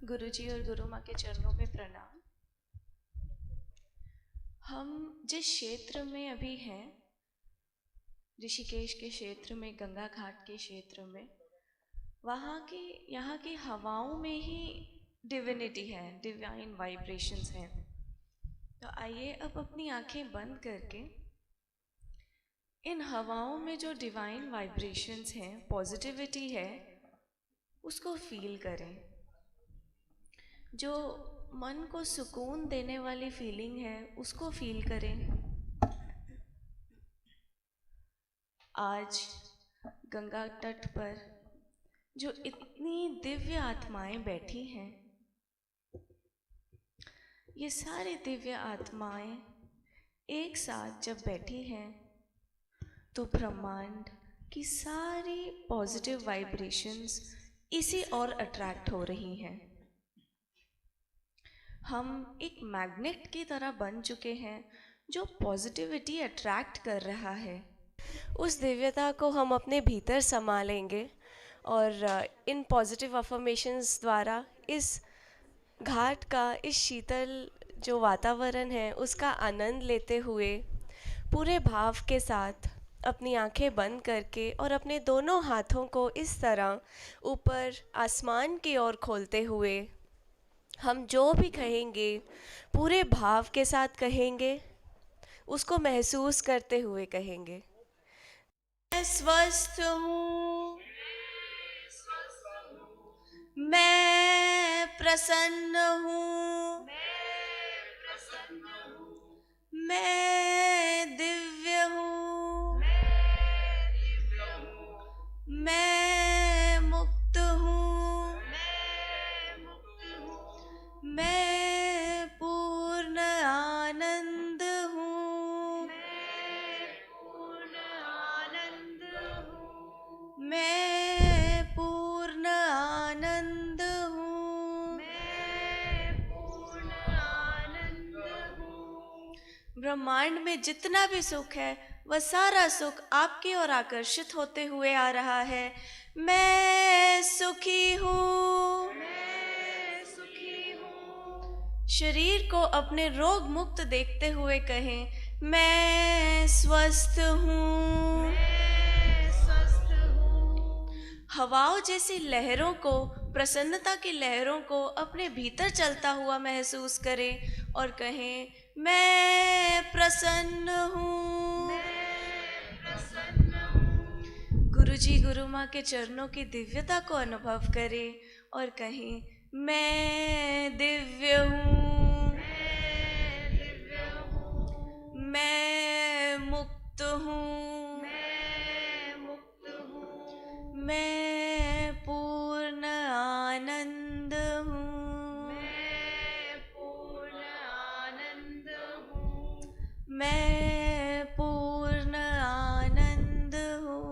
गुरुजी और गुरु माँ के चरणों में प्रणाम। हम जिस क्षेत्र में अभी हैं, ऋषिकेश के क्षेत्र में, गंगा घाट के क्षेत्र में, यहाँ की हवाओं में ही डिविनिटी है, डिवाइन वाइब्रेशंस हैं। तो आइए अब अपनी आंखें बंद करके इन हवाओं में जो डिवाइन वाइब्रेशंस हैं, पॉजिटिविटी है, उसको फील करें। जो मन को सुकून देने वाली फीलिंग है उसको फील करें। आज गंगा तट पर जो इतनी दिव्य आत्माएं बैठी हैं, ये सारी दिव्य आत्माएं एक साथ जब बैठी हैं तो ब्रह्मांड की सारी पॉजिटिव वाइब्रेशंस इसी और अट्रैक्ट हो रही हैं। हम एक मैग्नेट की तरह बन चुके हैं जो पॉजिटिविटी अट्रैक्ट कर रहा है। उस दिव्यता को हम अपने भीतर समा लेंगे और इन पॉजिटिव अफर्मेशंस द्वारा इस घाट का, इस शीतल जो वातावरण है उसका आनंद लेते हुए पूरे भाव के साथ अपनी आंखें बंद करके और अपने दोनों हाथों को इस तरह ऊपर आसमान की ओर खोलते हुए हम जो भी कहेंगे पूरे भाव के साथ कहेंगे, उसको महसूस करते हुए कहेंगे। मैं स्वस्थ हूँ, मैं प्रसन्न हूँ, मैं दिव्य हूँ, मैं मुक्त हूँ, मैं पूर्ण आनंद हूँ, मैं पूर्ण आनंद हूँ। ब्रह्मांड में जितना भी सुख है वह सारा सुख आपकी ओर आकर्षित होते हुए आ रहा है। मैं सुखी हूँ, शरीर को अपने रोग मुक्त देखते हुए कहें, मैं स्वस्थ हूँ। हवाओं जैसी लहरों को, प्रसन्नता की लहरों को अपने भीतर चलता हुआ महसूस करें और कहें, मैं प्रसन्न हूँ। गुरुजी गुरु माँ के चरणों की दिव्यता को अनुभव करें और कहें, मैं दिव्य हूँ, मैं मुक्त हूँ, मैं पूर्ण आनंद हूँ, मैं पूर्ण आनंद हूँ।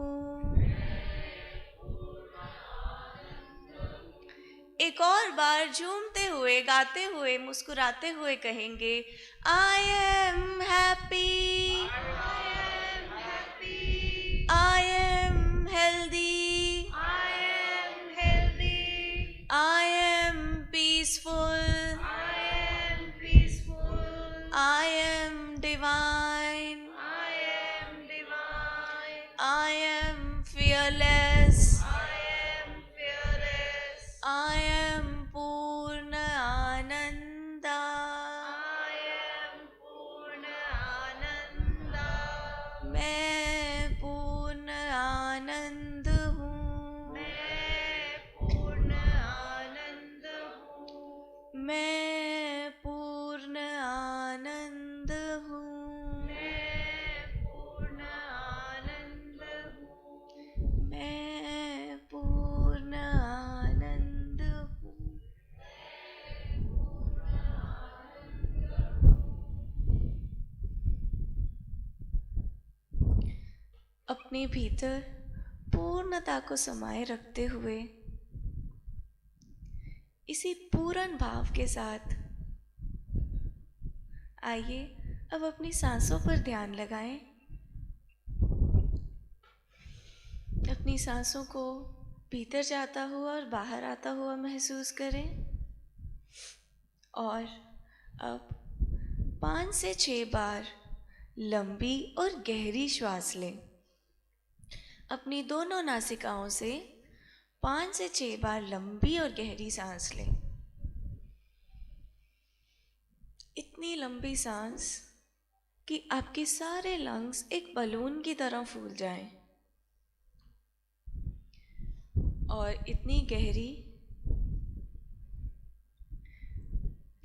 एक और बार झूमते हुए, गाते हुए, मुस्कुराते हुए कहेंगे, I am happy, I am healthy, I am peaceful, I am divine, I am fearless, I am पूर्ण आनंदा, मैं पूर्ण आनंद हूँ, मैं पूर्ण आनंद हूँ, मैं पूर्ण आनंद हूँ, मैं पूर्ण आनंद हूँ, मैं पूर्ण आनंद हूँ। अपने भीतर पूर्णता को समाये रखते हुए इसी पूर्ण भाव के साथ आइए अब अपनी सांसों पर ध्यान लगाएं। अपनी सांसों को भीतर जाता हुआ और बाहर आता हुआ महसूस करें। और अब 5 से 6 बार लंबी और गहरी श्वास लें। अपनी दोनों नासिकाओं से 5 से 6 बार लंबी और गहरी सांस लें। इतनी लंबी सांस कि आपके सारे लंग्स एक बलून की तरह फूल जाएं, और इतनी गहरी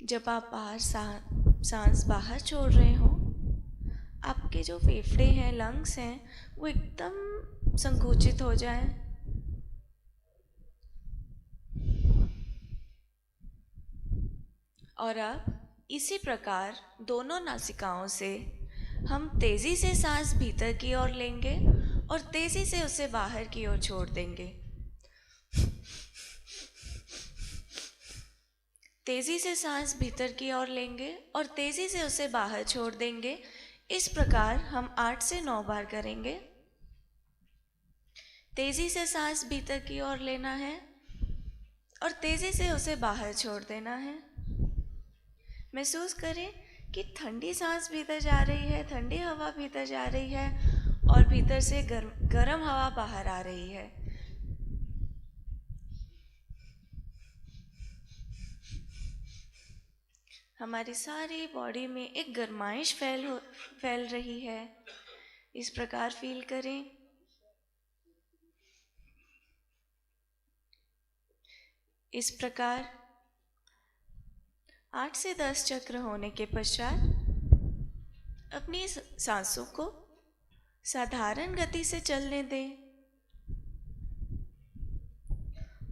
जब आप सांस बाहर छोड़ रहे हो, आपके जो फेफड़े हैं, लंग्स हैं, वो एकदम संकुचित हो जाएं। और अब इसी प्रकार दोनों नासिकाओं से हम तेज़ी से सांस भीतर की ओर लेंगे और तेज़ी से उसे बाहर की ओर छोड़ देंगे। तेज़ी से सांस भीतर की ओर लेंगे और तेज़ी से उसे बाहर छोड़ देंगे। इस प्रकार हम 8 से 9 बार करेंगे। तेज़ी से सांस भीतर की ओर लेना है और तेज़ी से उसे बाहर छोड़ देना है। महसूस करें कि ठंडी सांस भीतर जा रही है, ठंडी हवा भीतर जा रही है और भीतर से गर्म हवा बाहर आ रही है। हमारी सारी बॉडी में एक गर्माइश फैल रही है। इस प्रकार फील करें। इस प्रकार 8 से 10 चक्र होने के पश्चात अपनी सांसों को साधारण गति से चलने दें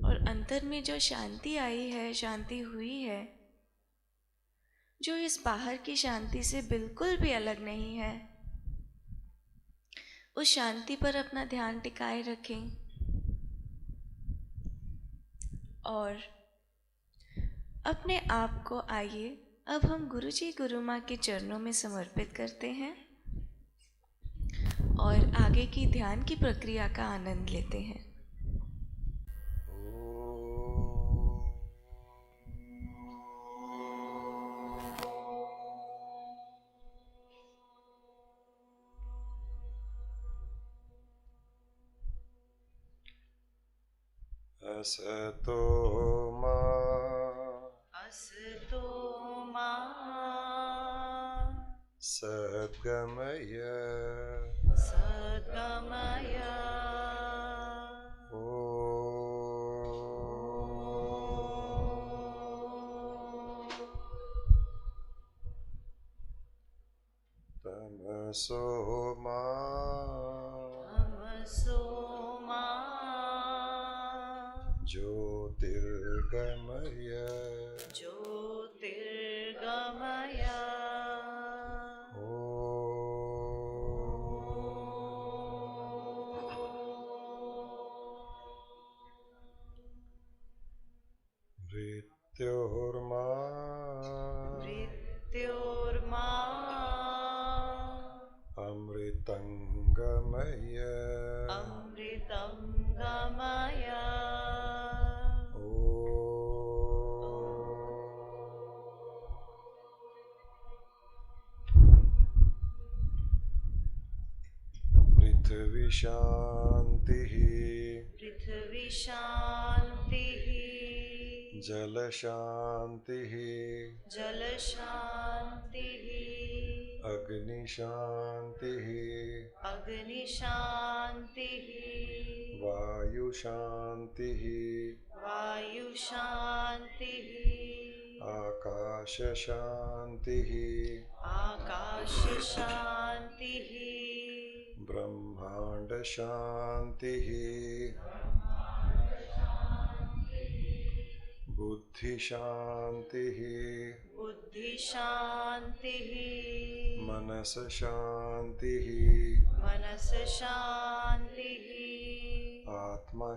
और अंतर में जो शांति आई है, शांति हुई है, जो इस बाहर की शांति से बिल्कुल भी अलग नहीं है, उस शांति पर अपना ध्यान टिकाए रखें। और अपने आप को आइए अब हम गुरुजी गुरु माँ के चरणों में समर्पित करते हैं और आगे की ध्यान की प्रक्रिया का आनंद लेते हैं। असतो मा सद्गमय तमसो मा ज्योतिर्गमय मृत्योर्मा अमृतंगमय पृथ्वी शांतिः जल शांतिः अग्नि शांतिः वायु शांतिः आकाश शांतिः ब्रह्मांड शांतिः बुद्धि शांतिः मनस शांतिः आत्मा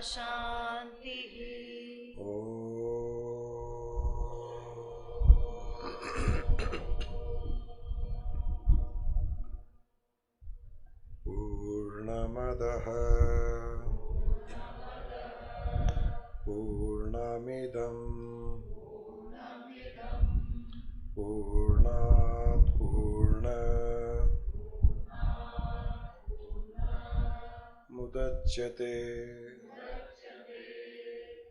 शांतिः पूर्णमदः पूर्णमिदं पूर्णात् पूर्णमुदच्यते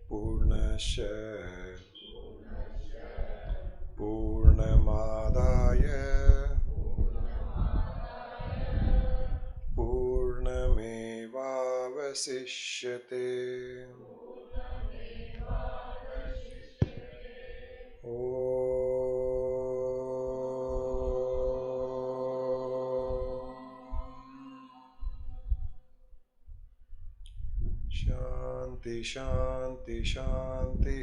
पूर्णस्य पूर्णमादाय पूर्णमेवावशिष्यते। शांति शांति शांति।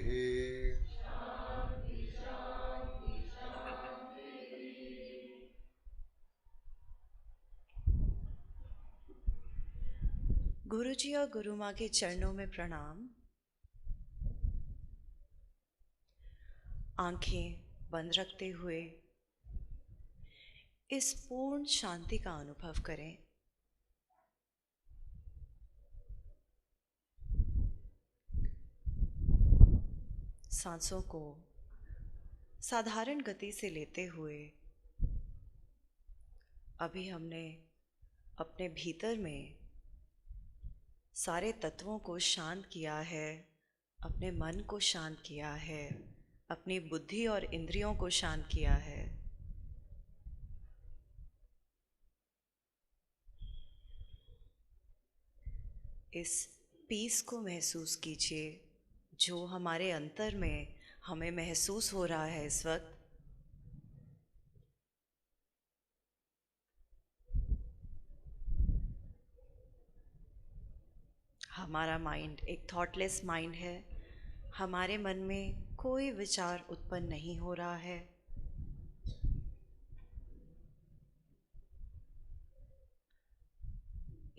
गुरुजी और गुरु माँ के चरणों में प्रणाम। आंखें बंद रखते हुए इस पूर्ण शांति का अनुभव करें। सांसों को साधारण गति से लेते हुए अभी हमने अपने भीतर में सारे तत्वों को शांत किया है, अपने मन को शांत किया है, अपनी बुद्धि और इंद्रियों को शांत किया है। इस पीस को महसूस कीजिए जो हमारे अंतर में हमें महसूस हो रहा है इस वक्त। हमारा माइंड एक थॉटलेस माइंड है। हमारे मन में कोई विचार उत्पन्न नहीं हो रहा है।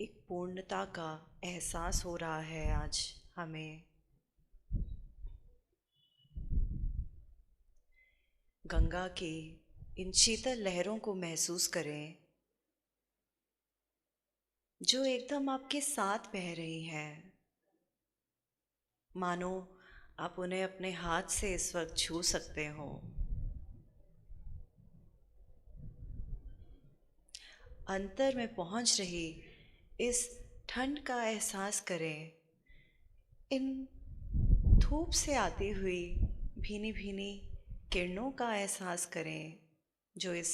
एक पूर्णता का एहसास हो रहा है आज हमें। गंगा की इन शीतल लहरों को महसूस करें जो एकदम आपके साथ बह रही हैं। मानो आप उन्हें अपने हाथ से इस वक्त छू सकते हो। अंतर में पहुंच रही इस ठंड का एहसास करें। इन धूप से आती हुई भीनी भीनी किरणों का एहसास करें जो इस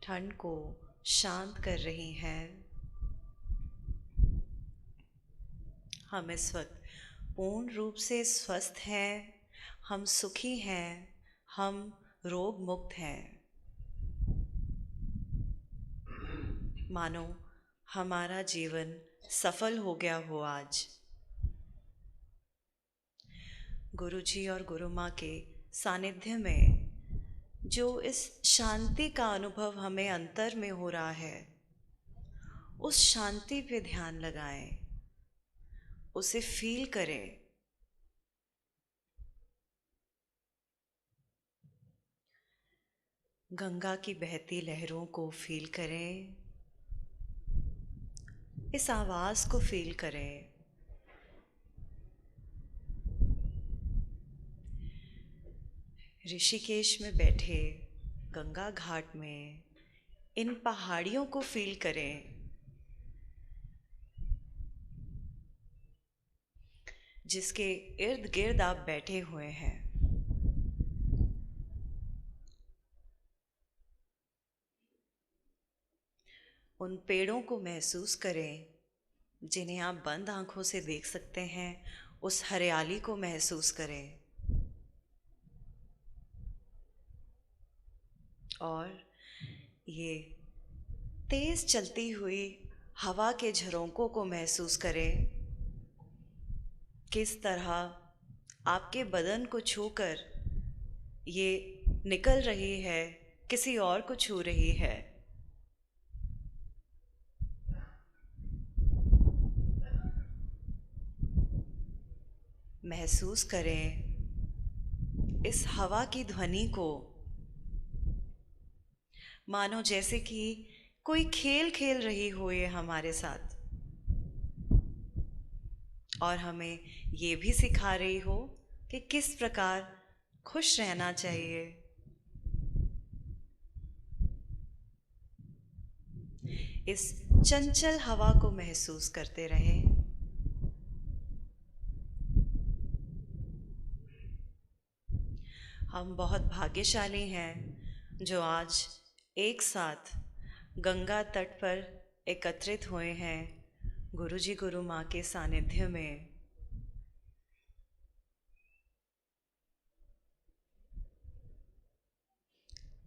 ठंड को शांत कर रही हैं। हम इस वक्त पूर्ण रूप से स्वस्थ हैं, हम सुखी हैं, हम रोग मुक्त हैं। मानो हमारा जीवन सफल हो गया हो आज। गुरुजी और गुरु माँ के सानिध्य में जो इस शांति का अनुभव हमें अंतर में हो रहा है, उस शांति पे ध्यान लगाएं, उसे फील करें। गंगा की बहती लहरों को फील करें, इस आवाज को फील करें। ऋषिकेश में बैठे गंगा घाट में इन पहाड़ियों को फील करें जिसके इर्द गिर्द आप बैठे हुए हैं। उन पेड़ों को महसूस करें जिन्हें आप बंद आंखों से देख सकते हैं। उस हरियाली को महसूस करें और ये तेज चलती हुई हवा के झरोकों को महसूस करें। किस तरह आपके बदन को छूकर ये निकल रही है, किसी और को छू रही है। महसूस करें इस हवा की ध्वनि को, मानो जैसे कि कोई खेल खेल रही हो ये हमारे साथ और हमें ये भी सिखा रही हो कि किस प्रकार खुश रहना चाहिए। इस चंचल हवा को महसूस करते रहें। हम बहुत भाग्यशाली हैं जो आज एक साथ गंगा तट पर एकत्रित हुए हैं गुरुजी गुरु माँ के सानिध्य में।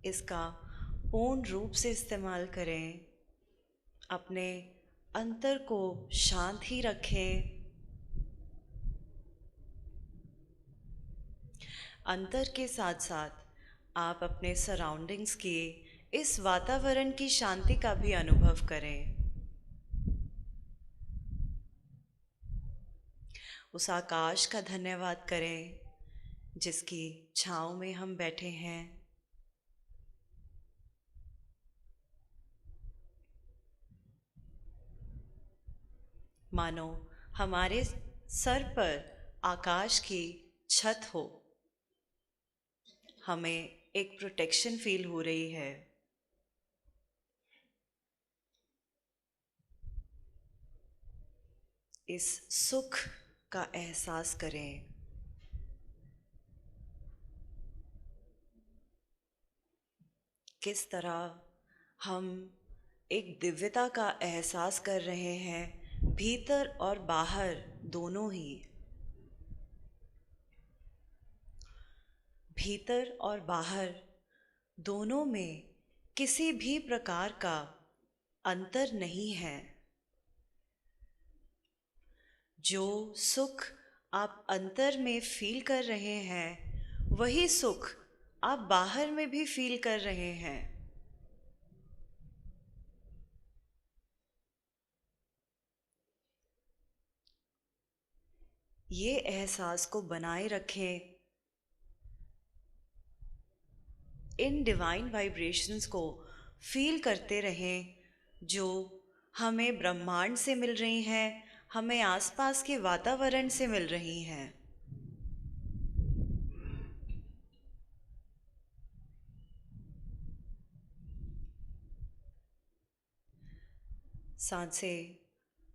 इसका पूर्ण रूप से इस्तेमाल करें, अपने अंतर को शांत ही रखें। अंतर के साथ साथ आप अपने सराउंडिंग्स की, इस वातावरण की शांति का भी अनुभव करें। उस आकाश का धन्यवाद करें जिसकी छाँव में हम बैठे हैं। मानो हमारे सर पर आकाश की छत हो, हमें एक प्रोटेक्शन फील हो रही है। इस सुख का एहसास करें। किस तरह हम एक दिव्यता का एहसास कर रहे हैं, भीतर और बाहर दोनों ही। भीतर और बाहर दोनों में किसी भी प्रकार का अंतर नहीं है। जो सुख आप अंतर में फील कर रहे हैं, वही सुख आप बाहर में भी फील कर रहे हैं। ये एहसास को बनाए रखें। इन डिवाइन वाइब्रेशंस को फील करते रहें जो हमें ब्रह्मांड से मिल रही हैं, हमें आसपास के वातावरण से मिल रही हैं। सांसें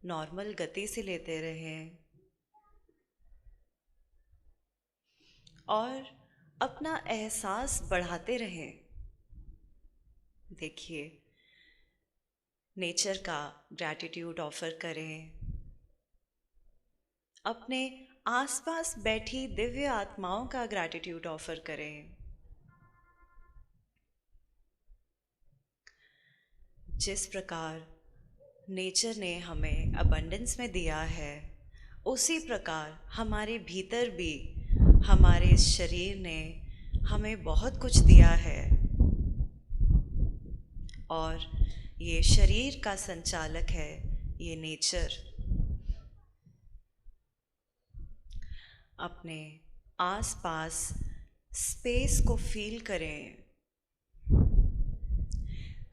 नॉर्मल गति से लेते रहें और अपना एहसास बढ़ाते रहें। देखिए, नेचर का ग्रैटिट्यूड ऑफर करें। अपने आसपास बैठी दिव्य आत्माओं का ग्रैटिट्यूड ऑफर करें। जिस प्रकार नेचर ने हमें अबंडेंस में दिया है, उसी प्रकार हमारे भीतर भी हमारे इस शरीर ने हमें बहुत कुछ दिया है और ये शरीर का संचालक है ये नेचर। अपने आसपास स्पेस को फील करें,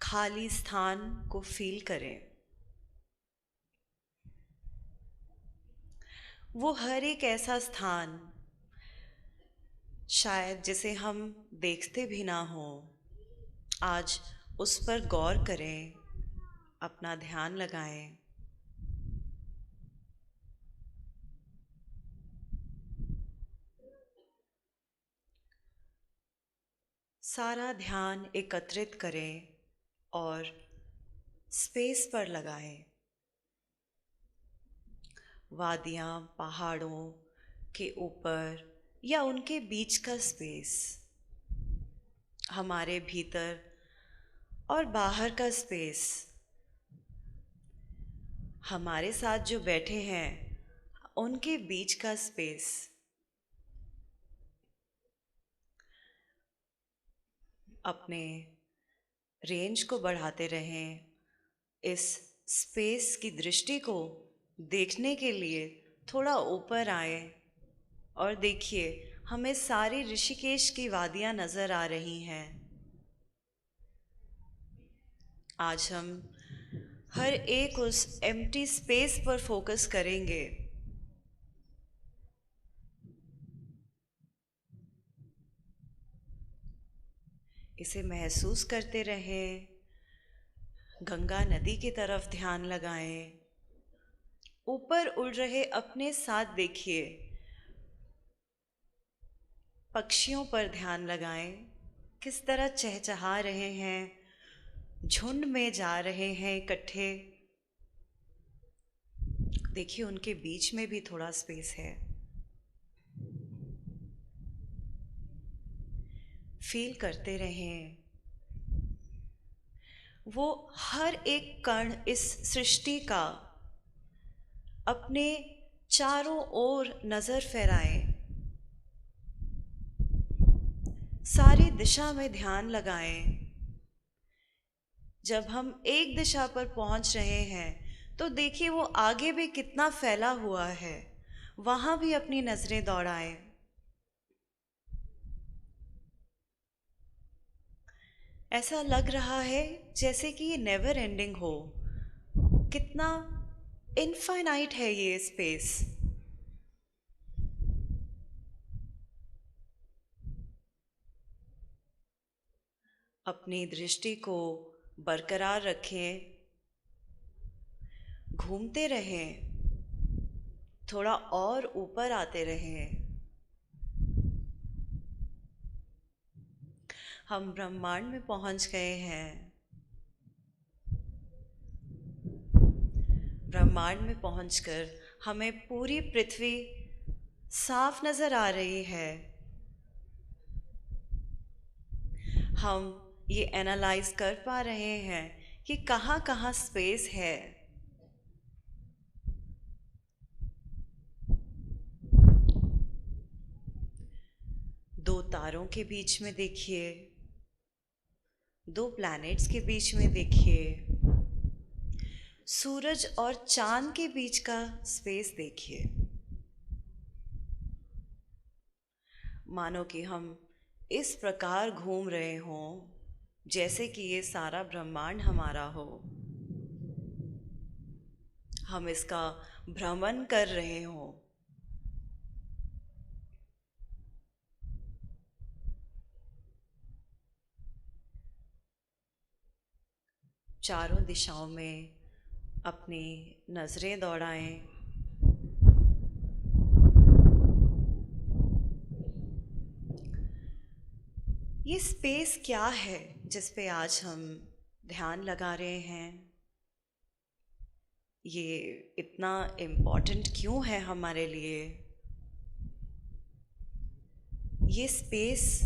खाली स्थान को फील करें। वो हर एक ऐसा स्थान शायद जिसे हम देखते भी ना हो, आज उस पर गौर करें, अपना ध्यान लगाएं। सारा ध्यान एकत्रित करें और स्पेस पर लगाएं। वादियाँ पहाड़ों के ऊपर या उनके बीच का स्पेस, हमारे भीतर और बाहर का स्पेस, हमारे साथ जो बैठे हैं उनके बीच का स्पेस। अपने रेंज को बढ़ाते रहें। इस स्पेस की दृष्टि को देखने के लिए थोड़ा ऊपर आए और देखिए, हमें सारी ऋषिकेश की वादियाँ नज़र आ रही हैं। आज हम हर एक उस एम्प्टी स्पेस पर फोकस करेंगे। इसे महसूस करते रहें। गंगा नदी की तरफ ध्यान लगाएं। ऊपर उड़ रहे अपने साथ देखिए। पक्षियों पर ध्यान लगाएं, किस तरह चहचहा रहे हैं, झुंड में जा रहे हैं इकट्ठे। देखिए उनके बीच में भी थोड़ा स्पेस है। फील करते रहें। वो हर एक कण इस सृष्टि का अपने चारों ओर नजर फहराएं। सारी दिशा में ध्यान लगाएं। जब हम एक दिशा पर पहुंच रहे हैं तो देखिए वो आगे भी कितना फैला हुआ है, वहां भी अपनी नजरें दौड़ाएं। ऐसा लग रहा है जैसे कि ये नेवर एंडिंग हो। कितना इनफाइनाइट है ये स्पेस। अपनी दृष्टि को बरकरार रखें। घूमते रहें, थोड़ा और ऊपर आते रहें। हम ब्रह्मांड में पहुंच गए हैं। ब्रह्मांड में पहुंचकर हमें पूरी पृथ्वी साफ नजर आ रही है। हम ये एनालाइज कर पा रहे हैं कि कहाँ कहाँ स्पेस है। दो तारों के बीच में देखिए, दो प्लैनेट्स के बीच में देखिए, सूरज और चांद के बीच का स्पेस देखिए। मानो कि हम इस प्रकार घूम रहे हों जैसे कि ये सारा ब्रह्मांड हमारा हो। हम इसका भ्रमण कर रहे हों। चारों दिशाओं में अपनी नजरें दौड़ाएं। ये स्पेस क्या है जिस पे आज हम ध्यान लगा रहे हैं? ये इतना इम्पोर्टेंट क्यों है हमारे लिए? ये स्पेस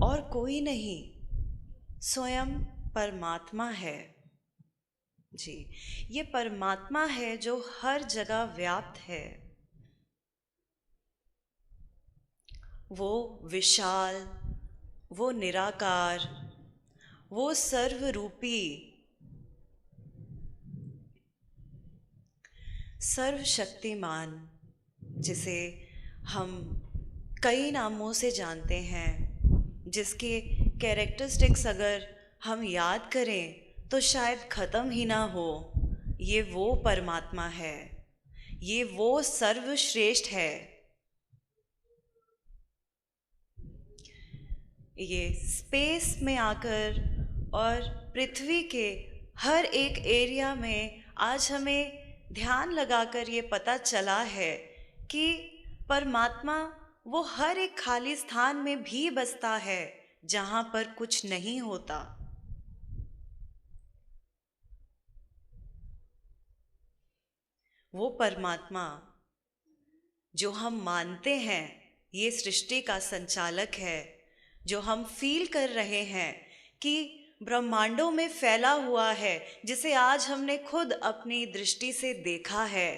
और कोई नहीं, स्वयं परमात्मा है। जी, ये परमात्मा है जो हर जगह व्याप्त है। वो विशाल, वो निराकार, वो सर्वरूपी, सर्वशक्तिमान, जिसे हम कई नामों से जानते हैं, जिसके कैरेक्टरिस्टिक्स अगर हम याद करें तो शायद ख़त्म ही ना हो। ये वो परमात्मा है, ये वो सर्वश्रेष्ठ है। ये स्पेस में आकर और पृथ्वी के हर एक एरिया में आज हमें ध्यान लगाकर ये पता चला है कि परमात्मा वो हर एक खाली स्थान में भी बसता है जहाँ पर कुछ नहीं होता। वो परमात्मा जो हम मानते हैं ये सृष्टि का संचालक है, जो हम फील कर रहे हैं कि ब्रह्मांडों में फैला हुआ है, जिसे आज हमने खुद अपनी दृष्टि से देखा है,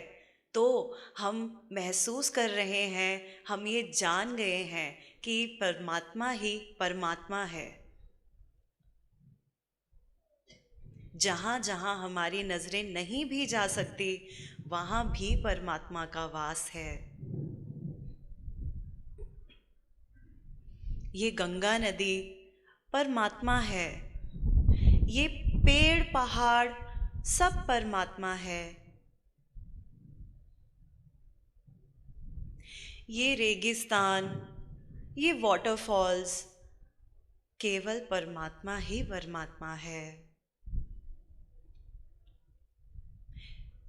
तो हम महसूस कर रहे हैं, हम ये जान गए हैं कि परमात्मा ही परमात्मा है। जहाँ जहाँ हमारी नज़रें नहीं भी जा सकती, वहाँ भी परमात्मा का वास है। ये गंगा नदी परमात्मा है। ये पेड़ पहाड़ सब परमात्मा है। ये रेगिस्तान, ये वाटरफॉल्स, केवल परमात्मा ही परमात्मा है।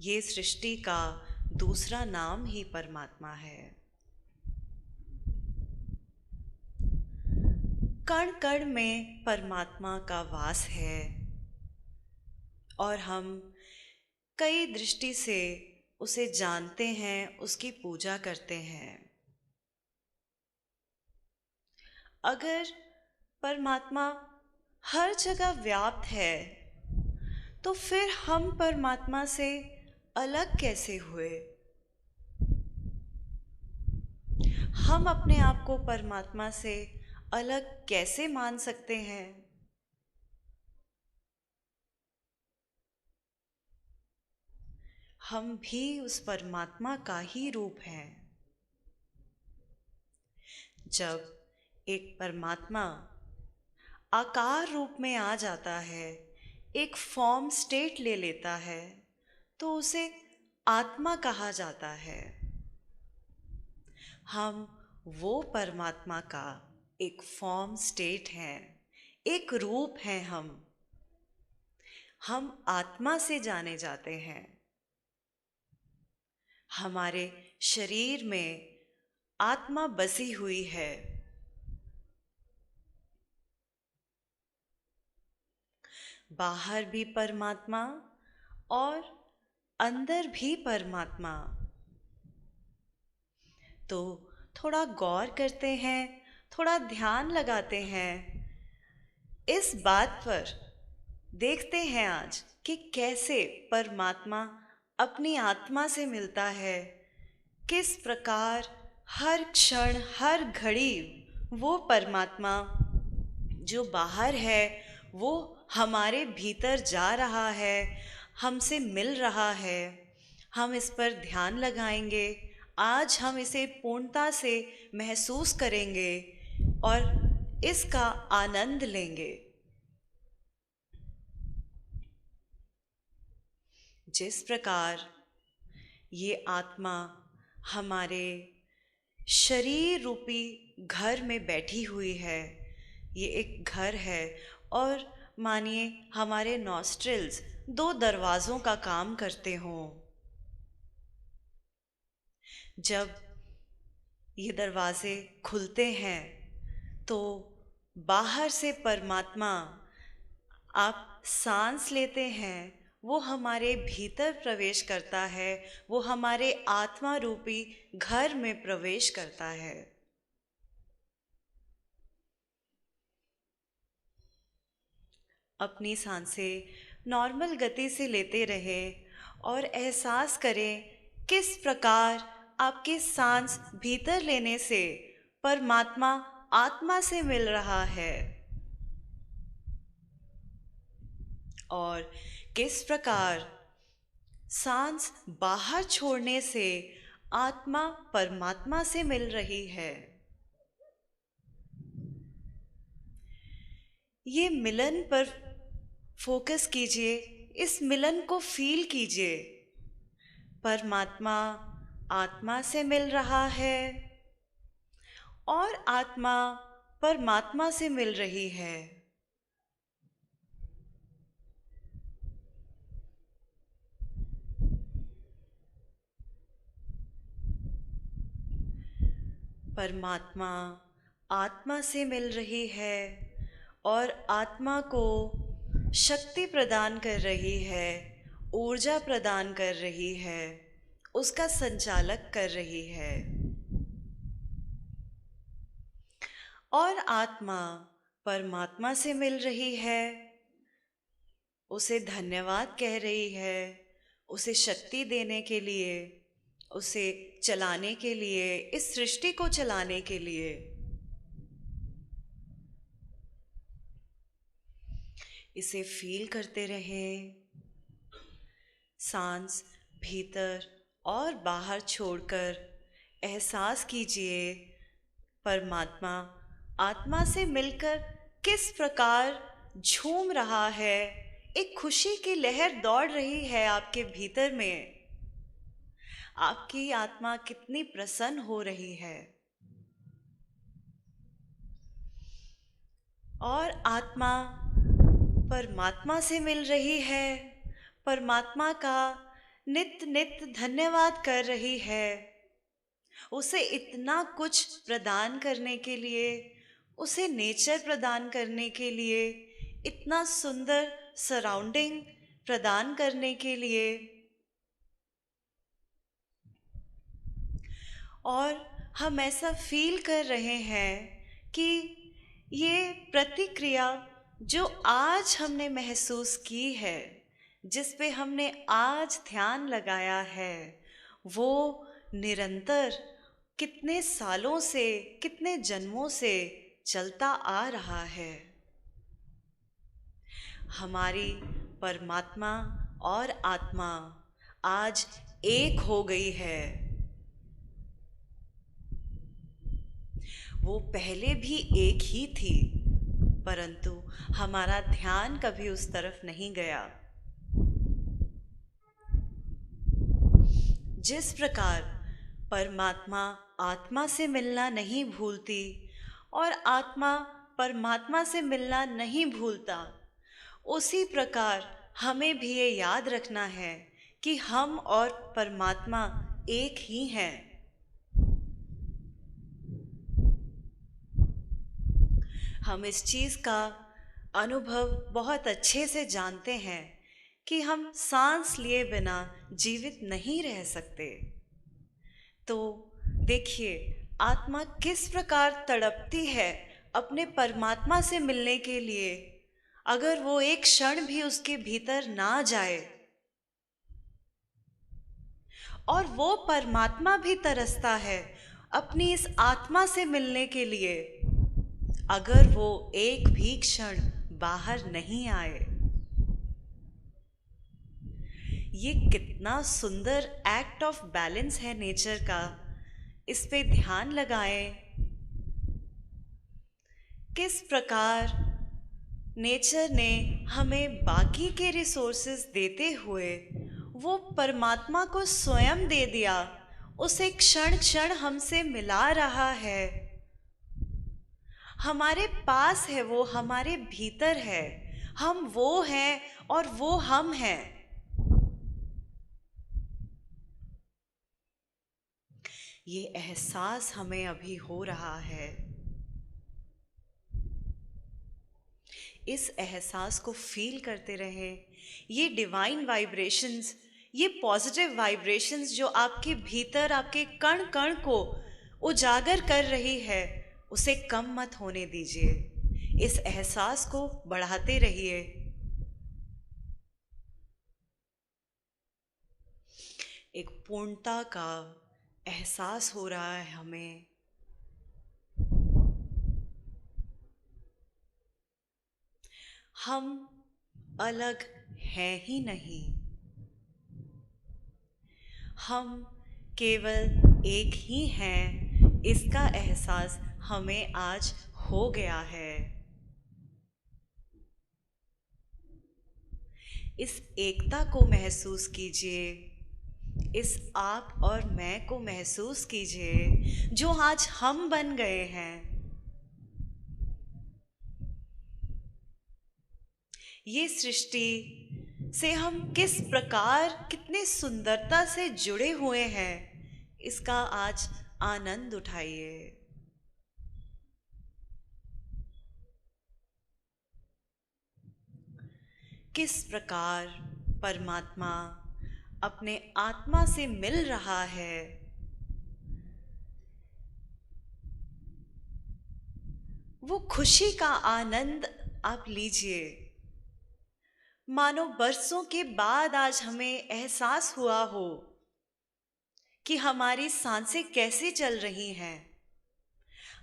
ये सृष्टि का दूसरा नाम ही परमात्मा है। कण कण में परमात्मा का वास है और हम कई दृष्टि से उसे जानते हैं, उसकी पूजा करते हैं। अगर परमात्मा हर जगह व्याप्त है तो फिर हम परमात्मा से अलग कैसे हुए? हम अपने आप को परमात्मा से अलग कैसे मान सकते हैं? हम भी उस परमात्मा का ही रूप हैं। जब एक परमात्मा आकार रूप में आ जाता है, एक फॉर्म स्टेट ले लेता है, तो उसे आत्मा कहा जाता है। हम वो परमात्मा का एक फॉर्म स्टेट हैं, एक रूप हैं। हम आत्मा से जाने जाते हैं। हमारे शरीर में आत्मा बसी हुई है। बाहर भी परमात्मा और अंदर भी परमात्मा। तो थोड़ा गौर करते हैं, थोड़ा ध्यान लगाते हैं इस बात पर। देखते हैं आज कि कैसे परमात्मा अपनी आत्मा से मिलता है, किस प्रकार हर क्षण हर घड़ी वो परमात्मा जो बाहर है वो हमारे भीतर जा रहा है, हमसे मिल रहा है। हम इस पर ध्यान लगाएंगे। आज हम इसे पूर्णता से महसूस करेंगे और इसका आनंद लेंगे। जिस प्रकार ये आत्मा हमारे शरीर रूपी घर में बैठी हुई है, ये एक घर है और मानिए हमारे नॉस्ट्रिल्स 2 दरवाज़ों का काम करते हों। जब ये दरवाज़े खुलते हैं तो बाहर से परमात्मा, आप सांस लेते हैं, वो हमारे भीतर प्रवेश करता है, वो हमारे आत्मा रूपी घर में प्रवेश करता है। अपनी सांसें नॉर्मल गति से लेते रहें और एहसास करें किस प्रकार आपके सांस भीतर लेने से परमात्मा आत्मा से मिल रहा है और किस प्रकार सांस बाहर छोड़ने से आत्मा परमात्मा से मिल रही है। ये मिलन पर फोकस कीजिए, इस मिलन को फील कीजिए। परमात्मा आत्मा से मिल रहा है और आत्मा परमात्मा से मिल रही है। परमात्मा आत्मा से मिल रही है और आत्मा को शक्ति प्रदान कर रही है, ऊर्जा प्रदान कर रही है, उसका संचालक कर रही है। और आत्मा परमात्मा से मिल रही है, उसे धन्यवाद कह रही है, उसे शक्ति देने के लिए, उसे चलाने के लिए, इस सृष्टि को चलाने के लिए। इसे फील करते रहें। सांस भीतर और बाहर छोड़कर एहसास कीजिए परमात्मा आत्मा से मिलकर किस प्रकार झूम रहा है। एक खुशी की लहर दौड़ रही है आपके भीतर में। आपकी आत्मा कितनी प्रसन्न हो रही है। और आत्मा परमात्मा से मिल रही है, परमात्मा का नित्य नित्य धन्यवाद कर रही है, उसे इतना कुछ प्रदान करने के लिए, उसे नेचर प्रदान करने के लिए, इतना सुंदर सराउंडिंग प्रदान करने के लिए। और हम ऐसा फील कर रहे हैं कि ये प्रतिक्रिया जो आज हमने महसूस की है, जिस पे हमने आज ध्यान लगाया है, वो निरंतर कितने सालों से, कितने जन्मों से चलता आ रहा है। हमारी परमात्मा और आत्मा आज एक हो गई है। वो पहले भी एक ही थी, परंतु हमारा ध्यान कभी उस तरफ नहीं गया। जिस प्रकार परमात्मा आत्मा से मिलना नहीं भूलती और आत्मा परमात्मा से मिलना नहीं भूलता, उसी प्रकार हमें भी ये याद रखना है कि हम और परमात्मा एक ही हैं। हम इस चीज़ का अनुभव बहुत अच्छे से जानते हैं कि हम सांस लिए बिना जीवित नहीं रह सकते। तो देखिए, आत्मा किस प्रकार तड़पती है अपने परमात्मा से मिलने के लिए। अगर वो एक क्षण भी उसके भीतर ना जाए, और वो परमात्मा भी तरसता है अपनी इस आत्मा से मिलने के लिए, अगर वो एक भी क्षण बाहर नहीं आए। ये कितना सुंदर एक्ट ऑफ बैलेंस है नेचर का, इस पे ध्यान लगाएं। किस प्रकार नेचर ने हमें बाकी के रिसोर्सेज देते हुए वो परमात्मा को स्वयं दे दिया, उसे क्षण क्षण हमसे मिला रहा है। हमारे पास है, वो हमारे भीतर है, हम वो हैं और वो हम हैं। ये एहसास हमें अभी हो रहा है। इस एहसास को फील करते रहें। ये डिवाइन वाइब्रेशंस, ये पॉजिटिव वाइब्रेशंस जो आपके भीतर, आपके कण कण को उजागर कर रही है, उसे कम मत होने दीजिए। इस एहसास को बढ़ाते रहिए। एक पूर्णता का एहसास हो रहा है हमें। हम अलग हैं ही नहीं, हम केवल एक ही हैं, इसका एहसास हमें आज हो गया है। इस एकता को महसूस कीजिए, इस आप और मैं को महसूस कीजिए जो आज हम बन गए हैं। ये सृष्टि से हम किस प्रकार, कितने सुंदरता से जुड़े हुए हैं, इसका आज आनंद उठाइए। किस प्रकार परमात्मा अपने आत्मा से मिल रहा है। वो खुशी का आनंद आप लीजिए। मानो बरसों के बाद आज हमें एहसास हुआ हो कि हमारी सांसें कैसे चल रही हैं।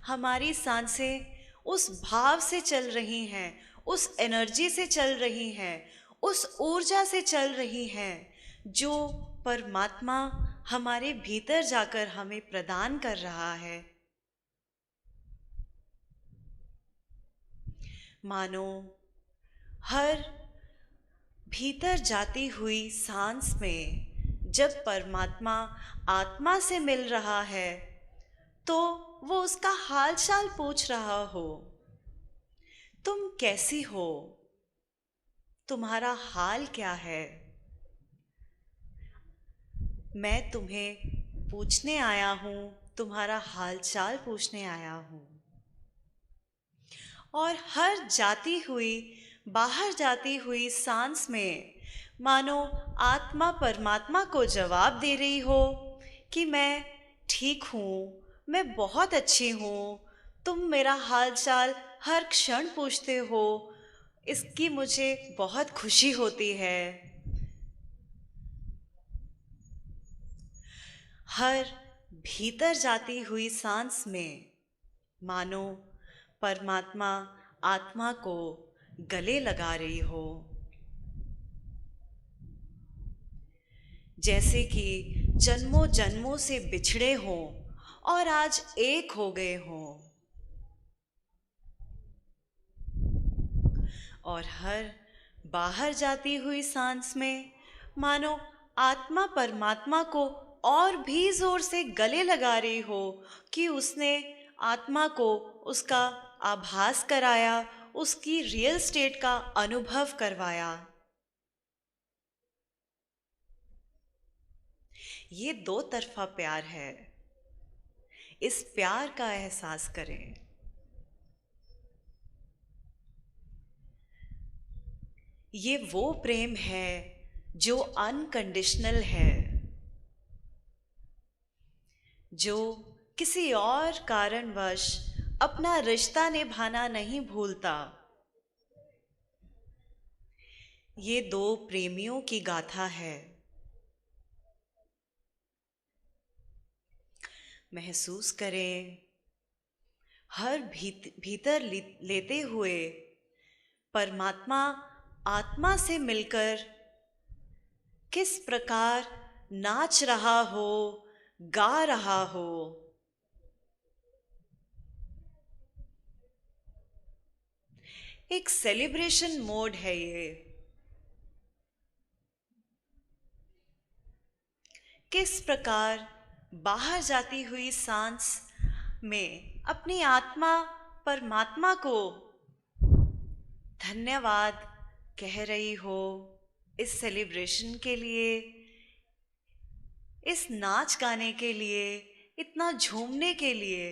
हमारी सांसें उस भाव से चल रही हैं, उस एनर्जी से चल रही हैं, उस ऊर्जा से चल रही हैं जो परमात्मा हमारे भीतर जाकर हमें प्रदान कर रहा है। मानो हर भीतर जाती हुई सांस में जब परमात्मा आत्मा से मिल रहा है तो वो उसका हालचाल पूछ रहा हो, तुम कैसी हो? तुम्हारा हाल क्या है? मैं तुम्हें पूछने आया हूँ, तुम्हारा हाल चाल पूछने आया हूँ। और हर जाती हुई, बाहर जाती हुई सांस में मानो आत्मा परमात्मा को जवाब दे रही हो कि मैं ठीक हूँ, मैं बहुत अच्छी हूँ। तुम मेरा हाल चाल हर क्षण पूछते हो, इसकी मुझे बहुत खुशी होती है। हर भीतर जाती हुई सांस में मानो परमात्मा आत्मा को गले लगा रही हो, जैसे कि जन्मों जन्मों से बिछड़े हों और आज एक हो गए हों। और हर बाहर जाती हुई सांस में मानो आत्मा परमात्मा को और भी जोर से गले लगा रही हो कि उसने आत्मा को उसका आभास कराया, उसकी रियल स्टेट का अनुभव करवाया। ये दो तरफा प्यार है। इस प्यार का एहसास करें। ये वो प्रेम है जो अनकंडीशनल है, जो किसी और कारणवश अपना रिश्ता निभाना नहीं भूलता। ये दो प्रेमियों की गाथा है। महसूस करें, हर भीतर लेते हुए परमात्मा आत्मा से मिलकर किस प्रकार नाच रहा हो, गा रहा हो। एक सेलिब्रेशन मोड है ये। किस प्रकार बाहर जाती हुई सांस में अपनी आत्मा परमात्मा को धन्यवाद कह रही हो इस सेलिब्रेशन के लिए, इस नाच गाने के लिए, इतना झूमने के लिए।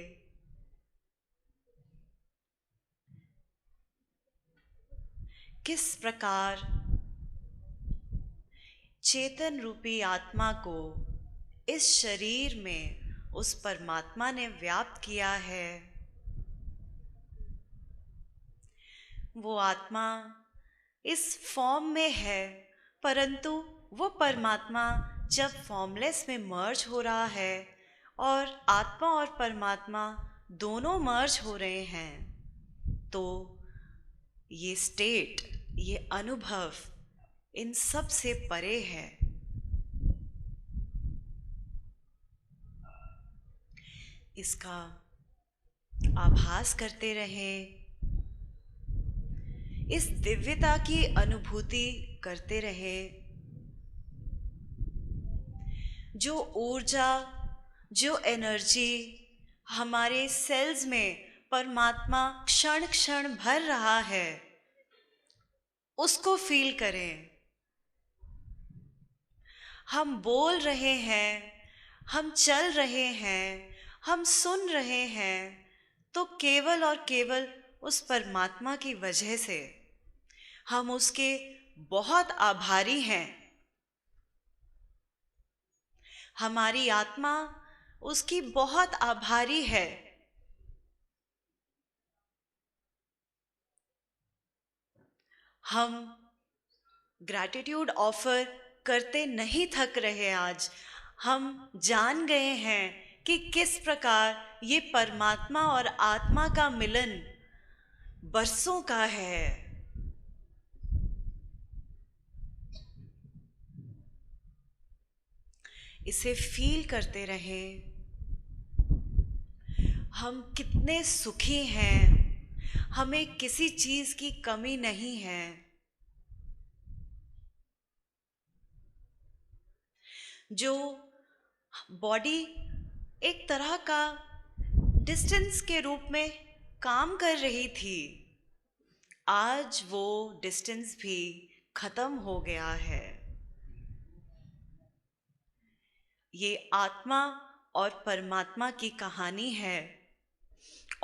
किस प्रकार चेतन रूपी आत्मा को इस शरीर में उस परमात्मा ने व्याप्त किया है। वो आत्मा इस फॉर्म में है, परंतु वो परमात्मा जब फॉर्मलेस में मर्ज हो रहा है और आत्मा और परमात्मा दोनों मर्ज हो रहे हैं, तो ये स्टेट, ये अनुभव इन सब से परे है। इसका आभास करते रहें, इस दिव्यता की अनुभूति करते रहें। जो ऊर्जा, जो एनर्जी हमारे सेल्स में परमात्मा क्षण क्षण भर रहा है, उसको फील करें। हम बोल रहे हैं, हम चल रहे हैं, हम सुन रहे हैं, तो केवल और केवल उस परमात्मा की वजह से। हम उसके बहुत आभारी हैं। हमारी आत्मा उसकी बहुत आभारी है। हम ग्रैटिट्यूड ऑफर करते नहीं थक रहे। आज हम जान गए हैं कि किस प्रकार ये परमात्मा और आत्मा का मिलन बरसों का है। इसे फील करते रहें। हम कितने सुखी हैं, हमें किसी चीज की कमी नहीं है। जो बॉडी एक तरह का डिस्टेंस के रूप में काम कर रही थी, आज वो डिस्टेंस भी खत्म हो गया है। ये आत्मा और परमात्मा की कहानी है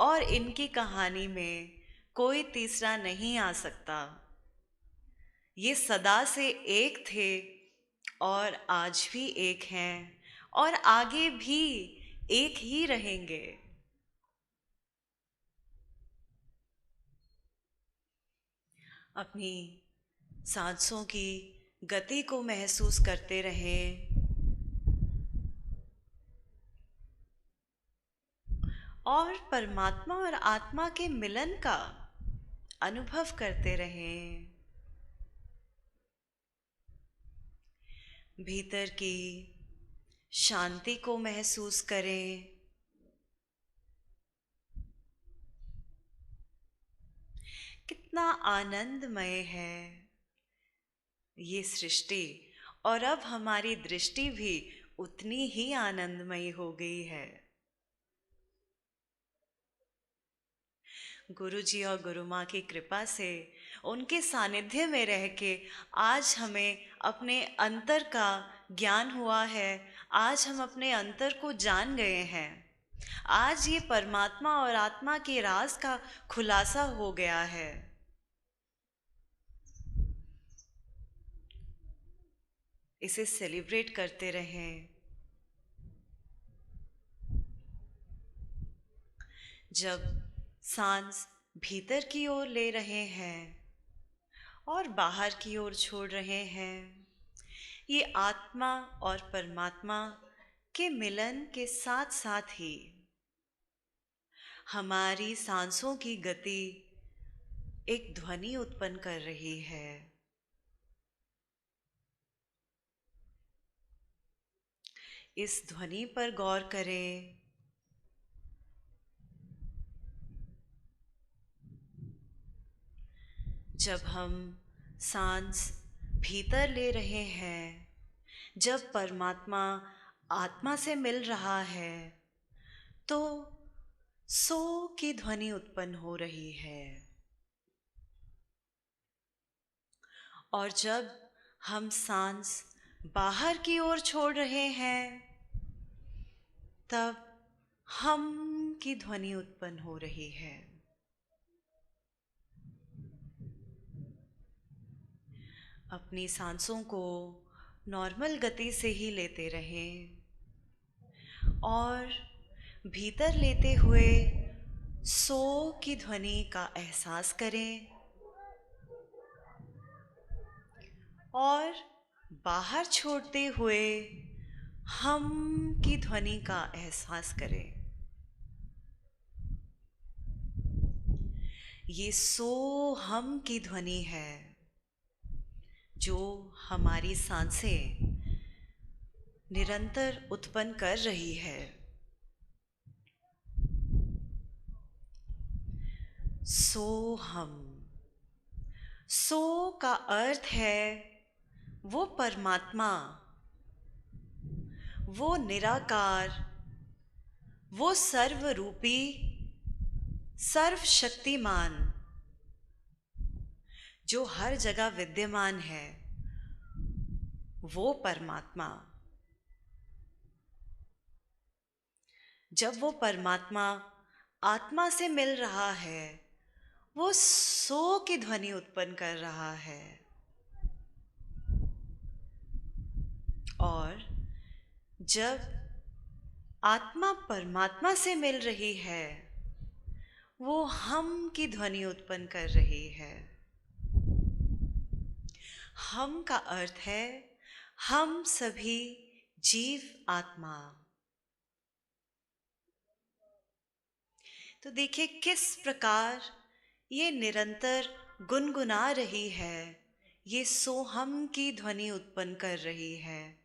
और इनकी कहानी में कोई तीसरा नहीं आ सकता। ये सदा से एक थे और आज भी एक हैं और आगे भी एक ही रहेंगे। अपनी सांसों की गति को महसूस करते रहें और परमात्मा और आत्मा के मिलन का अनुभव करते रहें। भीतर की शांति को महसूस करें। कितना आनंदमय है ये सृष्टि और अब हमारी दृष्टि भी उतनी ही आनंदमयी हो गई है। गुरु जी और गुरु माँ की कृपा से उनके सानिध्य में रह के आज हमें अपने अंतर का ज्ञान हुआ है। आज हम अपने अंतर को जान गए हैं। आज ये परमात्मा और आत्मा के राज का खुलासा हो गया है। इसे सेलिब्रेट करते रहें। जब सांस भीतर की ओर ले रहे हैं और बाहर की ओर छोड़ रहे हैं, ये आत्मा और परमात्मा के मिलन के साथ साथ ही हमारी सांसों की गति एक ध्वनि उत्पन्न कर रही है। इस ध्वनि पर गौर करें। जब हम सांस भीतर ले रहे हैं, जब परमात्मा आत्मा से मिल रहा है, तो सो की ध्वनि उत्पन्न हो रही है। और जब हम सांस बाहर की ओर छोड़ रहे हैं, तब हम की ध्वनि उत्पन्न हो रही है। अपनी सांसों को नॉर्मल गति से ही लेते रहें और भीतर लेते हुए सो की ध्वनि का एहसास करें और बाहर छोड़ते हुए हम की ध्वनि का एहसास करें। ये सो हम की ध्वनि है जो हमारी सांसें निरंतर उत्पन्न कर रही है। सो हम, सो का अर्थ है वो परमात्मा, वो निराकार, वो सर्वरूपी, सर्वशक्तिमान, जो हर जगह विद्यमान है, वो परमात्मा। जब वो परमात्मा आत्मा से मिल रहा है, वो सो की ध्वनि उत्पन्न कर रहा है। और जब आत्मा परमात्मा से मिल रही है, वो हम की ध्वनि उत्पन्न कर रही है। हम का अर्थ है हम सभी जीव आत्मा। तो देखिए किस प्रकार ये निरंतर गुनगुना रही है, ये सोहम की ध्वनि उत्पन्न कर रही है।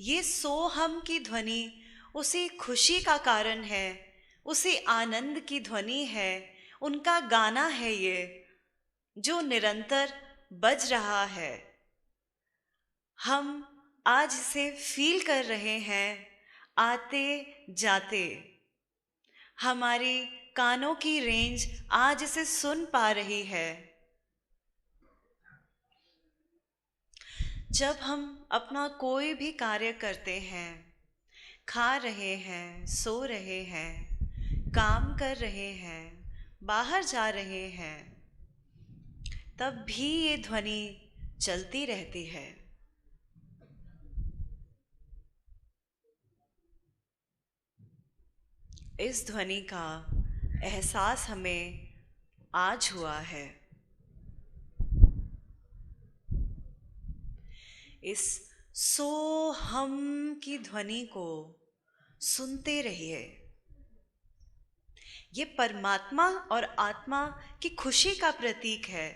ये सोहम की ध्वनि उसी खुशी का कारण है, उसी आनंद की ध्वनि है, उनका गाना है ये जो निरंतर बज रहा है। हम आज इसे फील कर रहे हैं आते जाते। हमारी कानों की रेंज आज इसे सुन पा रही है। जब हम अपना कोई भी कार्य करते हैं, खा रहे हैं, सो रहे हैं, काम कर रहे हैं, बाहर जा रहे हैं, तब भी ये ध्वनि चलती रहती है। इस ध्वनि का एहसास हमें आज हुआ है। इस सो हम की ध्वनि को सुनते रहिए। ये परमात्मा और आत्मा की खुशी का प्रतीक है।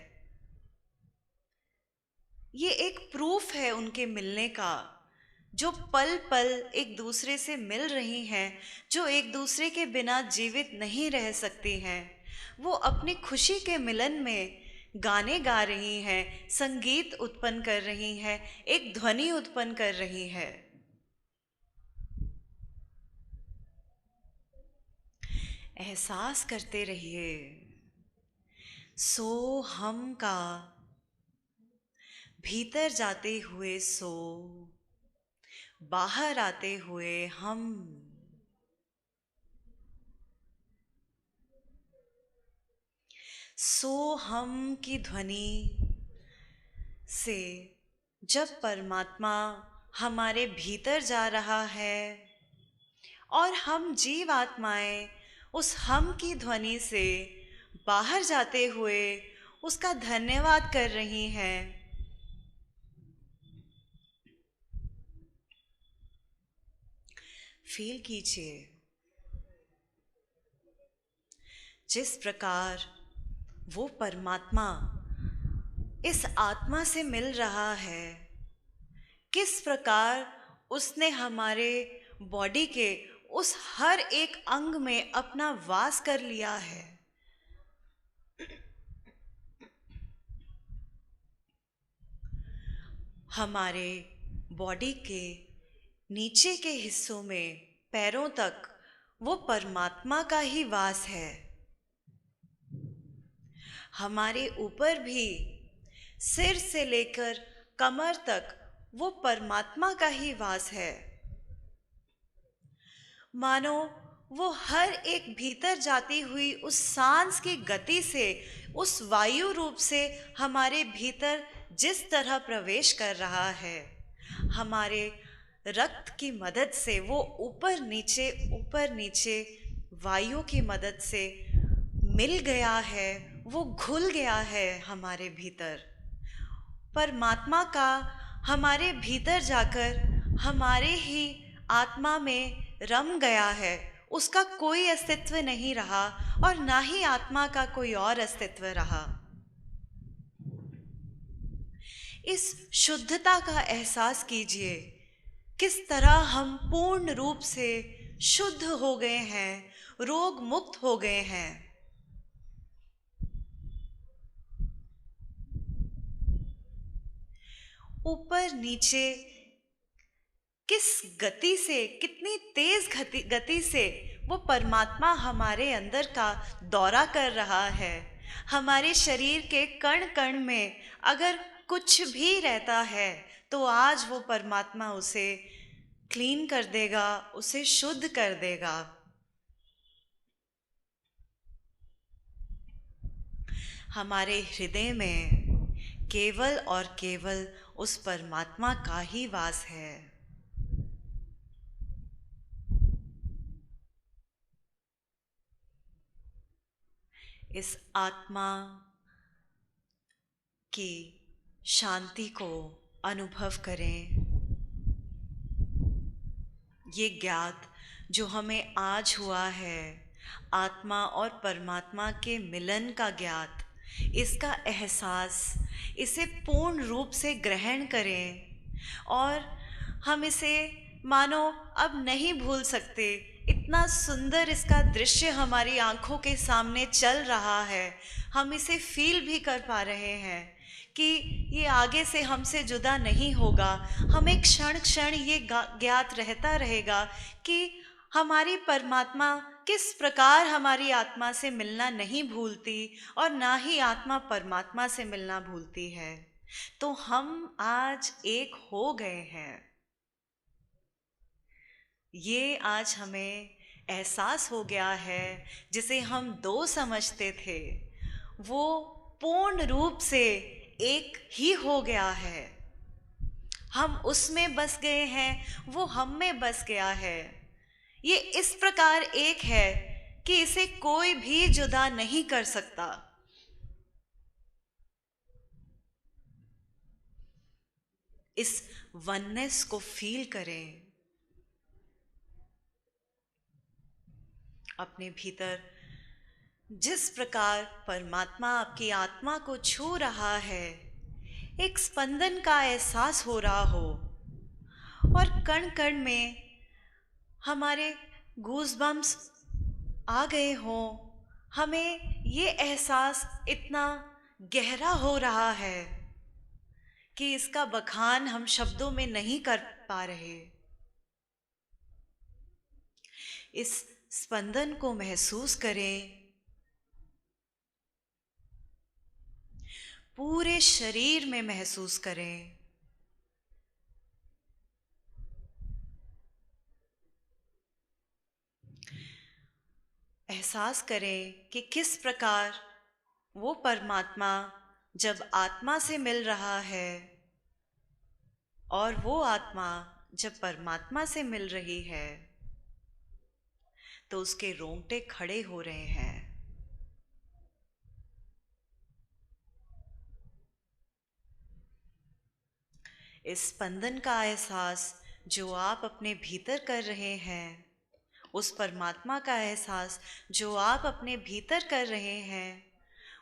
ये एक प्रूफ है उनके मिलने का, जो पल पल एक दूसरे से मिल रही हैं, जो एक दूसरे के बिना जीवित नहीं रह सकती हैं। वो अपनी खुशी के मिलन में गाने गा रही हैं, संगीत उत्पन्न कर रही हैं, एक ध्वनि उत्पन्न कर रही है। एहसास करते रहिए सो हम का, भीतर जाते हुए सो, बाहर आते हुए हम। सो हम की ध्वनि से जब परमात्मा हमारे भीतर जा रहा है और हम जीव आत्माएं उस हम की ध्वनि से बाहर जाते हुए उसका धन्यवाद कर रही हैं, फील कीजिए जिस प्रकार वो परमात्मा इस आत्मा से मिल रहा है, किस प्रकार उसने हमारे बॉडी के उस हर एक अंग में अपना वास कर लिया है। हमारे बॉडी के नीचे के हिस्सों में पैरों तक वो परमात्मा का ही वास है। हमारे ऊपर भी सिर से लेकर कमर तक वो परमात्मा का ही वास है। मानो वो हर एक भीतर जाती हुई उस सांस की गति से, उस वायु रूप से हमारे भीतर जिस तरह प्रवेश कर रहा है, हमारे रक्त की मदद से वो ऊपर नीचे वायु की मदद से मिल गया है, वो घुल गया है हमारे भीतर। परमात्मा का हमारे भीतर जाकर हमारे ही आत्मा में रम गया है। उसका कोई अस्तित्व नहीं रहा और ना ही आत्मा का कोई और अस्तित्व रहा। इस शुद्धता का एहसास कीजिए, किस तरह हम पूर्ण रूप से शुद्ध हो गए हैं, रोग मुक्त हो गए हैं। ऊपर नीचे किस गति से, कितनी तेज गति से वो परमात्मा हमारे अंदर का दौरा कर रहा है। हमारे शरीर के कण कण में अगर कुछ भी रहता है तो आज वो परमात्मा उसे क्लीन कर देगा, उसे शुद्ध कर देगा। हमारे हृदय में केवल और केवल उस परमात्मा का ही वास है। इस आत्मा की शांति को अनुभव करें। ये ज्ञात जो हमें आज हुआ है, आत्मा और परमात्मा के मिलन का ज्ञात, इसका एहसास, इसे पूर्ण रूप से ग्रहण करें और हम इसे मानो अब नहीं भूल सकते। इतना सुंदर इसका दृश्य हमारी आंखों के सामने चल रहा है, हम इसे फील भी कर पा रहे हैं कि ये आगे से हमसे जुदा नहीं होगा। हमें क्षण क्षण ये ज्ञात रहता रहेगा कि हमारी परमात्मा किस प्रकार हमारी आत्मा से मिलना नहीं भूलती और ना ही आत्मा परमात्मा से मिलना भूलती है। तो हम आज एक हो गए हैं। ये आज हमें एहसास हो गया है। जिसे हम दो समझते थे वो पूर्ण रूप से एक ही हो गया है। हम उसमें बस गए हैं, वो हम में बस गया है। ये इस प्रकार एक है कि इसे कोई भी जुदा नहीं कर सकता। इस वननेस को फील करें। अपने भीतर जिस प्रकार परमात्मा आपकी आत्मा को छू रहा है, एक स्पंदन का एहसास हो रहा हो और कण कण में हमारे गूज़बम्प्स आ गए हों, हमें ये एहसास इतना गहरा हो रहा है कि इसका बखान हम शब्दों में नहीं कर पा रहे। इस स्पंदन को महसूस करें। पूरे शरीर में महसूस करें। एहसास करें कि किस प्रकार वो परमात्मा जब आत्मा से मिल रहा है और वो आत्मा जब परमात्मा से मिल रही है तो उसके रोंगटे खड़े हो रहे हैं। इस स्पंदन का एहसास जो आप अपने भीतर कर रहे हैं, उस परमात्मा का एहसास जो आप अपने भीतर कर रहे हैं,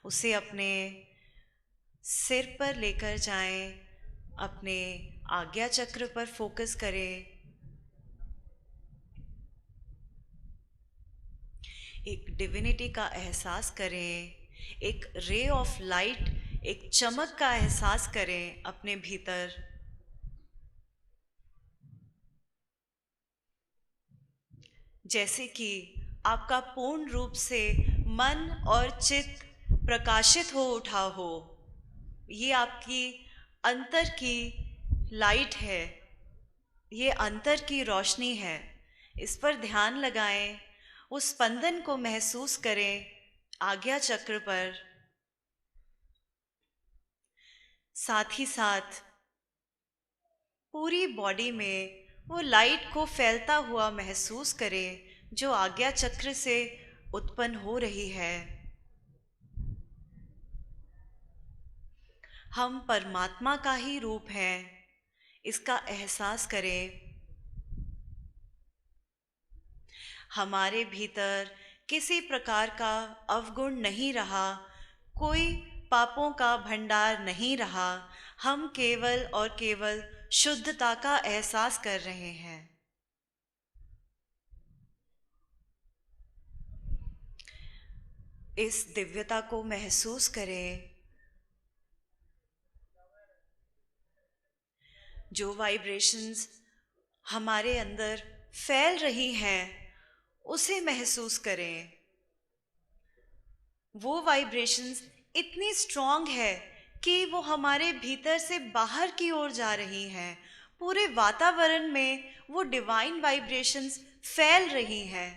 उसे अपने सिर पर लेकर जाएं, अपने आज्ञा चक्र पर फोकस करें। एक डिविनिटी का एहसास करें, एक रे ऑफ लाइट, एक चमक का एहसास करें अपने भीतर। जैसे कि आपका पूर्ण रूप से मन और चित्त प्रकाशित हो उठा हो। ये आपकी अंतर की लाइट है, ये अंतर की रोशनी है। इस पर ध्यान लगाएं, उस स्पंदन को महसूस करें आज्ञा चक्र पर। साथ ही साथ पूरी बॉडी में वो लाइट को फैलता हुआ महसूस करें जो आज्ञा चक्र से उत्पन्न हो रही है। हम परमात्मा का ही रूप हैं, इसका एहसास करें। हमारे भीतर किसी प्रकार का अवगुण नहीं रहा, कोई पापों का भंडार नहीं रहा। हम केवल और केवल शुद्धता का एहसास कर रहे हैं। इस दिव्यता को महसूस करें। जो वाइब्रेशंस हमारे अंदर फैल रही हैं, उसे महसूस करें। वो वाइब्रेशंस इतनी स्ट्रॉन्ग है कि वो हमारे भीतर से बाहर की ओर जा रही हैं। पूरे वातावरण में वो डिवाइन वाइब्रेशंस फैल रही हैं।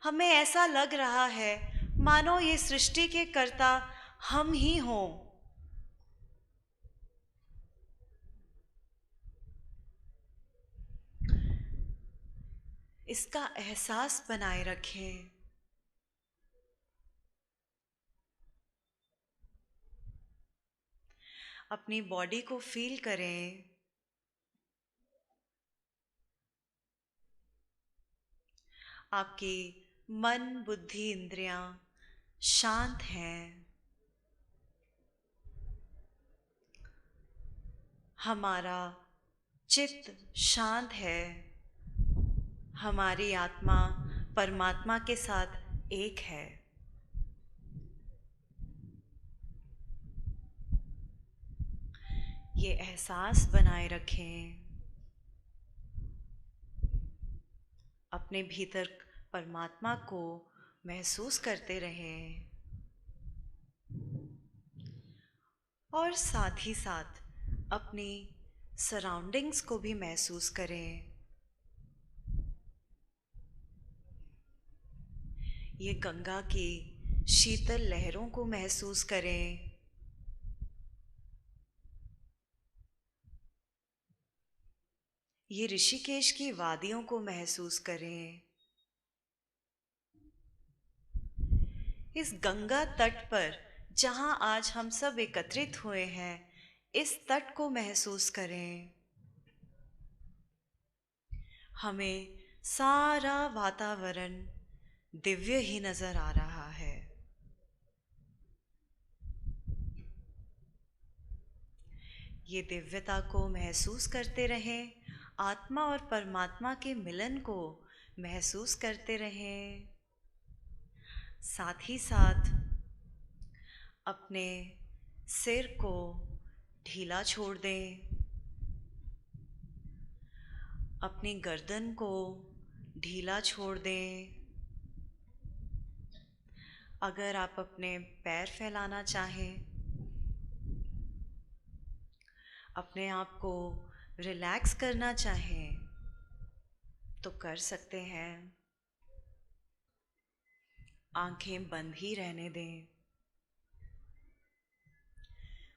हमें ऐसा लग रहा है मानो ये सृष्टि के कर्ता हम ही हों। इसका एहसास बनाए रखें। अपनी बॉडी को फील करें। आपकी मन, बुद्धि, इंद्रियां शांत हैं। हमारा चित्त शांत है। हमारी आत्मा परमात्मा के साथ एक है। ये एहसास बनाए रखें। अपने भीतर परमात्मा को महसूस करते रहें और साथ ही साथ अपनी सराउंडिंग्स को भी महसूस करें। ये गंगा की शीतल लहरों को महसूस करें। ये ऋषिकेश की वादियों को महसूस करें। इस गंगा तट पर जहां आज हम सब एकत्रित हुए हैं, इस तट को महसूस करें। हमें सारा वातावरण दिव्य ही नजर आ रहा है। ये दिव्यता को महसूस करते रहें, आत्मा और परमात्मा के मिलन को महसूस करते रहें। साथ ही साथ अपने सिर को ढीला छोड़ दें, अपनी गर्दन को ढीला छोड़ दें। अगर आप अपने पैर फैलाना चाहें, अपने आप को रिलैक्स करना चाहें तो कर सकते हैं। आंखें बंद ही रहने दें।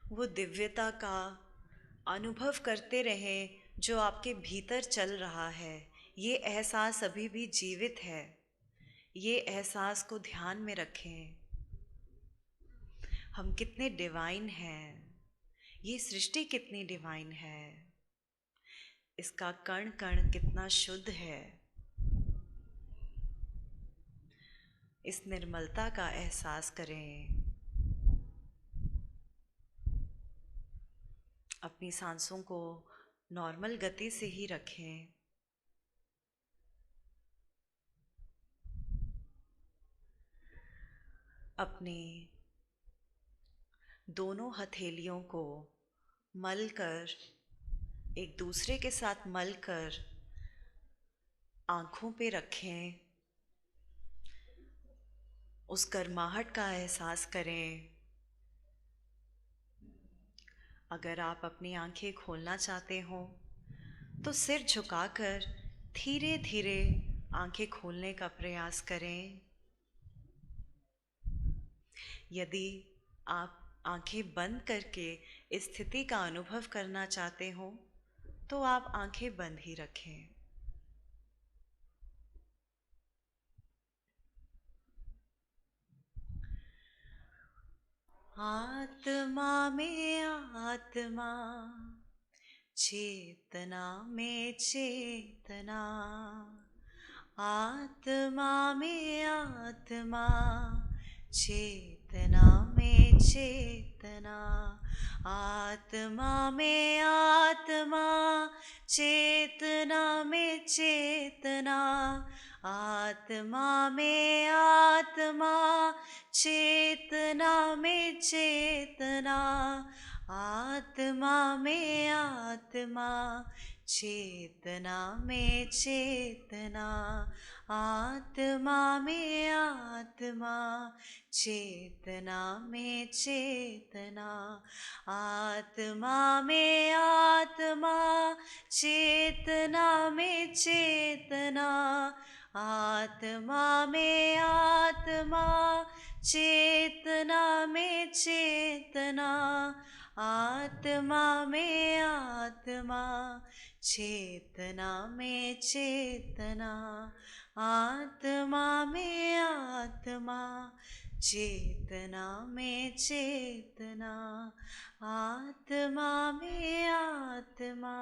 वो दिव्यता का अनुभव करते रहें जो आपके भीतर चल रहा है। ये एहसास अभी भी जीवित है। ये एहसास को ध्यान में रखें। हम कितने डिवाइन हैं। ये सृष्टि कितनी डिवाइन है। इसका कण कण कितना शुद्ध है। इस निर्मलता का एहसास करें। अपनी सांसों को नॉर्मल गति से ही रखें। अपनी दोनों हथेलियों को मलकर, एक दूसरे के साथ मलकर आँखों पे रखें। उस गर्माहट का एहसास करें। अगर आप अपनी आँखें खोलना चाहते हो तो सिर झुकाकर धीरे धीरे आँखें खोलने का प्रयास करें। यदि आप आँखें बंद करके इस स्थिति का अनुभव करना चाहते हो तो आप आँखें बंद ही रखें। आत्मा में आत्मा, चेतना में चेतना। आत्मा में आत्मा, चेतना में चेतना। आत्मा में आत्मा, चेतना में चेतना। आत्मा में आत्मा, चेतना में चेतना। आत्मा में आत्मा, चेतना में चेतना। आत्मा में आत्मा, चेतना में चेतना। आत्मा में आत्मा, चेतना में चेतना। आत्मा में आत्मा, चेतना में चेतना। आत्मा में आत्मा, चेतना में चेतना। आत्मा में आत्मा, चेतना में चेतना। आत्मा में आत्मा,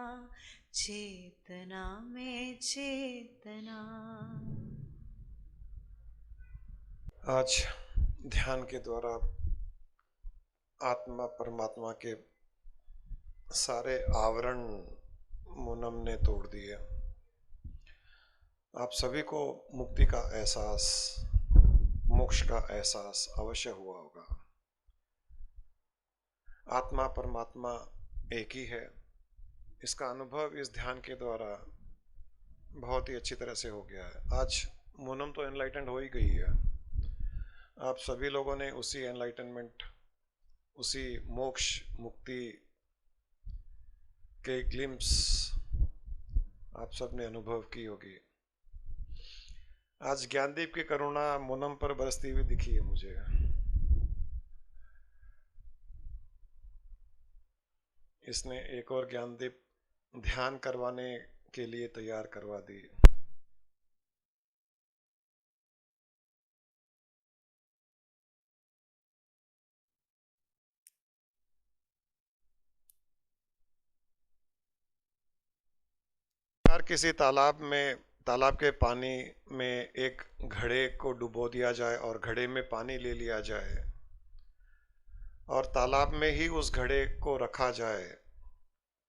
चेतना में चेतना। आज ध्यान के द्वारा आत्मा परमात्मा के सारे आवरण मूनम ने तोड़ दिए। आप सभी को मुक्ति का एहसास, मोक्ष का एहसास अवश्य हुआ होगा। आत्मा परमात्मा एक ही है। इसका अनुभव इस ध्यान के द्वारा बहुत ही अच्छी तरह से हो गया है। आज मूनम तो एनलाइटेंड हो ही गई है। आप सभी लोगों ने उसी एनलाइटनमेंट, उसी मोक्ष मुक्ति के ग्लिम्स आप सब ने अनुभव की होगी। आज ज्ञानदीप की करुणा मूनम पर बरसती हुई दिखी है मुझे। इसने एक और ज्ञानदीप ध्यान करवाने के लिए तैयार करवा दी। यार किसी तालाब के पानी में एक घड़े को डुबो दिया जाए और घड़े में पानी ले लिया जाए और तालाब में ही उस घड़े को रखा जाए,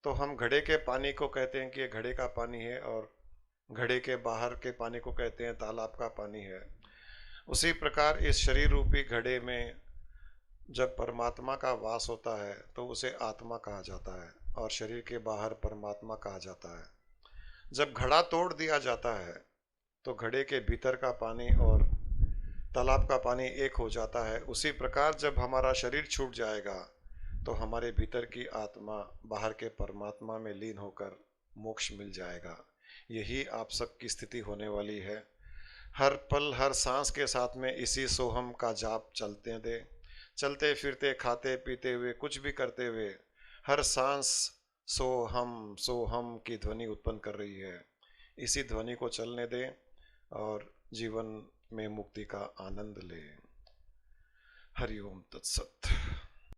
तो हम घड़े के पानी को कहते हैं कि ये घड़े का पानी है और घड़े के बाहर के पानी को कहते हैं तालाब का पानी है। उसी प्रकार इस शरीर रूपी घड़े में जब परमात्मा का वास होता है तो उसे आत्मा कहा जाता है और शरीर के बाहर परमात्मा कहा जाता है। जब घड़ा तोड़ दिया जाता है तो घड़े के भीतर का पानी और तालाब का पानी एक हो जाता है। उसी प्रकार जब हमारा शरीर छूट जाएगा तो हमारे भीतर की आत्मा बाहर के परमात्मा में लीन होकर मोक्ष मिल जाएगा। यही आप सबकी स्थिति होने वाली है। हर पल हर सांस के साथ में इसी सोहम का जाप चलते दे, चलते फिरते खाते पीते हुए कुछ भी करते हुए हर सांस सोहम की ध्वनि उत्पन्न कर रही है। इसी ध्वनि को चलने दे और जीवन में मुक्ति का आनंद ले। हरि ओम तत्सत।